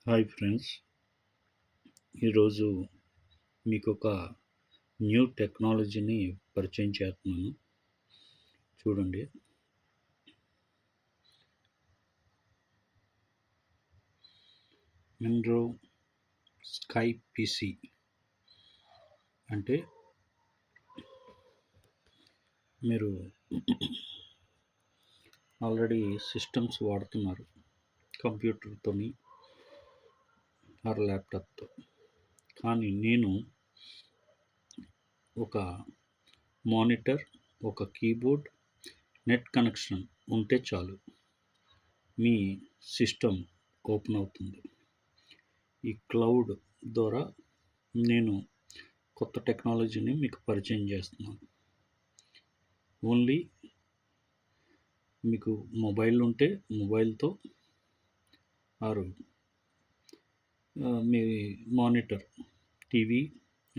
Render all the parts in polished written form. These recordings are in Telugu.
హాయ్ ఫ్రెండ్స్, ఈరోజు మీకు ఒక న్యూ టెక్నాలజీని పరిచయం చేస్తున్నాను. చూడండి. మిన్రో స్కై పీసీ అంటే మీరు ఆల్రెడీ సిస్టమ్స్ వాడుతున్నారు కంప్యూటర్తోని ఆర్ ల్యాప్టాప్తో. కానీ నేను ఒక మానిటర్, ఒక కీబోర్డ్, నెట్ కనెక్షన్ ఉంటే చాలు మీ సిస్టమ్ ఓపెన్ అవుతుంది. ఈ క్లౌడ్ ద్వారా నేను కొత్త టెక్నాలజీని మీకు పరిచయం చేస్తున్నాను. ఓన్లీ మీకు మొబైల్ ఉంటే మొబైల్తో ఆర్ మీ మానిటర్, టీవీ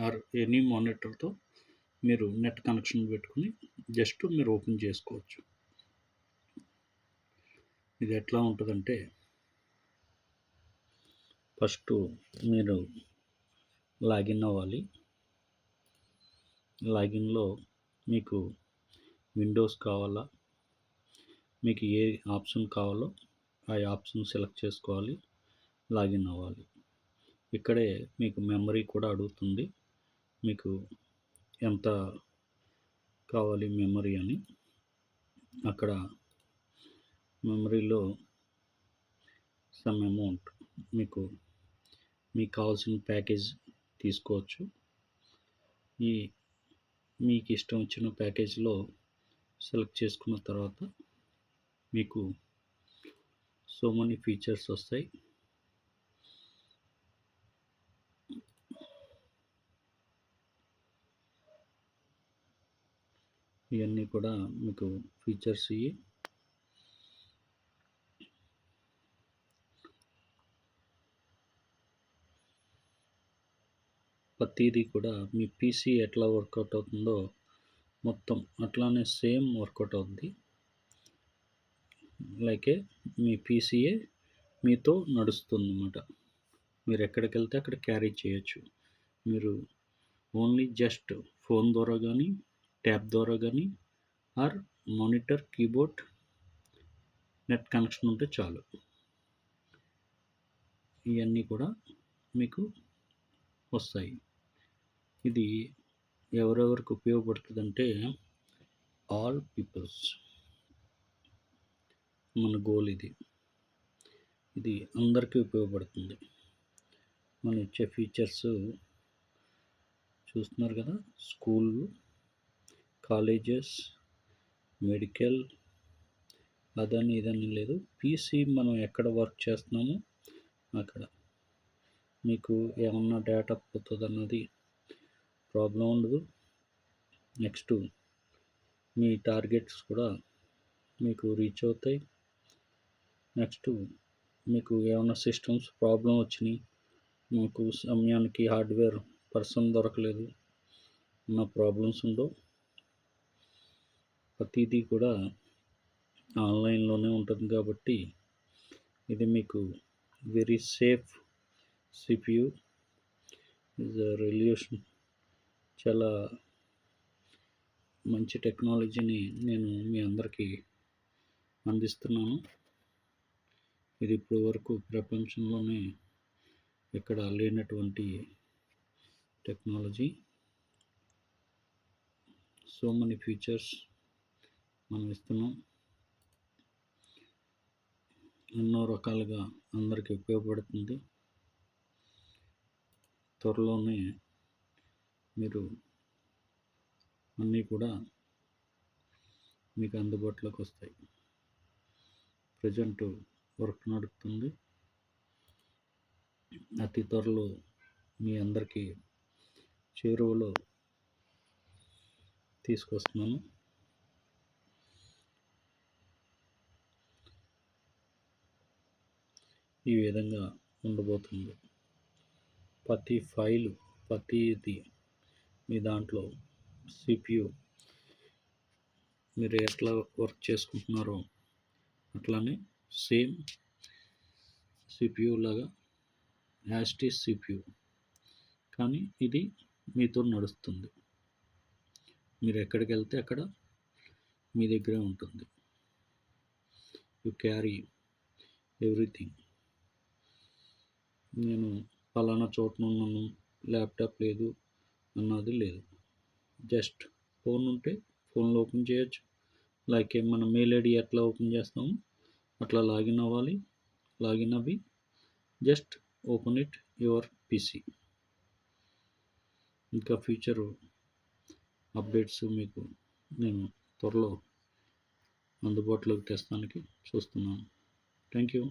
ఆర్ ఎనీ మానిటర్తో మీరు నెట్ కనెక్షన్ పెట్టుకుని జస్ట్ మీరు ఓపెన్ చేసుకోవచ్చు. ఇది ఎట్లా ఉంటుందంటే, ఫస్ట్ మీరు లాగిన్ అవ్వాలి. లాగిన్లో మీకు విండోస్ కావాలా, మీకు ఏ ఆప్షన్ కావాలో ఆ ఆప్షన్ సెలెక్ట్ చేసుకోవాలి, లాగిన్ అవ్వాలి. ఇక్కడే మీకు మెమరీ కూడా అడుగుతుంది, మీకు ఎంత కావాలి మెమరీ అని. అక్కడ మెమరీలో సమ్ అమౌంట్ మీకు కావాల్సిన ప్యాకేజ్ తీసుకోవచ్చు. మీకు ఇష్టం వచ్చిన ప్యాకేజ్లో సెలెక్ట్ చేసుకున్న తర్వాత మీకు సో మెనీ ఫీచర్స్ వస్తాయి. ఇవన్నీ కూడా మీకు ఫీచర్స్ ఇవి. ప్రతిదీ కూడా మీ పీసీ ఎట్లా వర్కౌట్ అవుతుందో మొత్తం అట్లానే సేమ్ వర్కౌట్ అవుతుంది. లైకే మీ పీసీయే మీతో నడుస్తుంది అన్నమాట. మీరు ఎక్కడికి వెళ్తే అక్కడ క్యారీ చేయొచ్చు. మీరు ఓన్లీ జస్ట్ ఫోన్ ద్వారా కానీ, ట్యాబ్ ద్వారా కానీ, or monitor, keyboard, net connection ఉంటే చాలు. ఇవన్నీ కూడా మీకు వస్తాయి. ఇది ఎవరెవరికి ఉపయోగపడుతుందంటే ఆల్ పీపుల్స్. మన గోల్ ఇది అందరికీ ఉపయోగపడుతుంది. మనం ఇచ్చే ఫీచర్స్ చూస్తున్నారు కదా, స్కూల్, కాలేజెస్, మెడికల్, అదని ఇదని లేదు. పీసీ మనం ఎక్కడ వర్క్ చేస్తున్నామో అక్కడ మీకు ఏమన్నా డేటా పోతుంది అన్నది ప్రాబ్లం ఉండదు. నెక్స్ట్ మీ టార్గెట్స్ కూడా మీకు రీచ్ అవుతాయి. నెక్స్ట్ మీకు ఏమైనా సిస్టమ్స్ ప్రాబ్లం వచ్చినాయి, మీకు సమయానికి హార్డ్వేర్ పర్సన్ దొరకలేదు అన్న ప్రాబ్లమ్స్ ఉండవు. ప్రతిదీ కూడా ఆన్లైన్లోనే ఉంటుంది కాబట్టి ఇది మీకు వెరీ సేఫ్ సిపియు. ఇది రెవల్యూషన్, చాలా మంచి టెక్నాలజీని నేను మీ అందరికీ అందిస్తున్నాను. ఇది ఇప్పటి వరకు ప్రపంచంలోనే ఎక్కడ లేనటువంటి టెక్నాలజీ. సో మెనీ ఫీచర్స్ మనం ఇస్తున్నాం. ఎన్నో రకాలుగా అందరికీ ఉపయోగపడుతుంది. త్వరలోనే మీరు అన్నీ కూడా మీకు అందుబాటులోకి వస్తాయి. ప్రజెంట్ వర్క్ నడుపుతుంది. అతి త్వరలో మీ అందరికీ చేరువలో తీసుకొస్తున్నాను. ఈ విధంగా ఉండబోతుంది. ప్రతి ఫైలు, ప్రతిది మీ దాంట్లో సిపియు మీరు ఎట్లా వర్క్ చేసుకుంటున్నారో అట్లానే సేమ్ సిపియు లాగా యాస్టీ సిపియు, కానీ ఇది మీతో నడుస్తుంది. మీరు ఎక్కడికి వెళ్తే అక్కడ మీ దగ్గరే ఉంటుంది. You carry everything. నేను పలానా చోటున ఉన్నాను, ల్యాప్టాప్ లేదు అన్నది లేదు. జస్ట్ ఫోన్ ఉంటే ఫోన్లో ఓపెన్ చేయొచ్చు. లైక్ మన మెయిల్ ఐడి ఎట్లా ఓపెన్ చేస్తామో అట్లా లాగిన్ అవ్వాలి. లాగిన్ అవ్వి just open it your PC. ఇంకా ఫ్యూచర్ అప్డేట్స్ మీకు నేను త్వరలో అందుబాటులోకి తెస్తానికి చూస్తున్నాను. Thank you.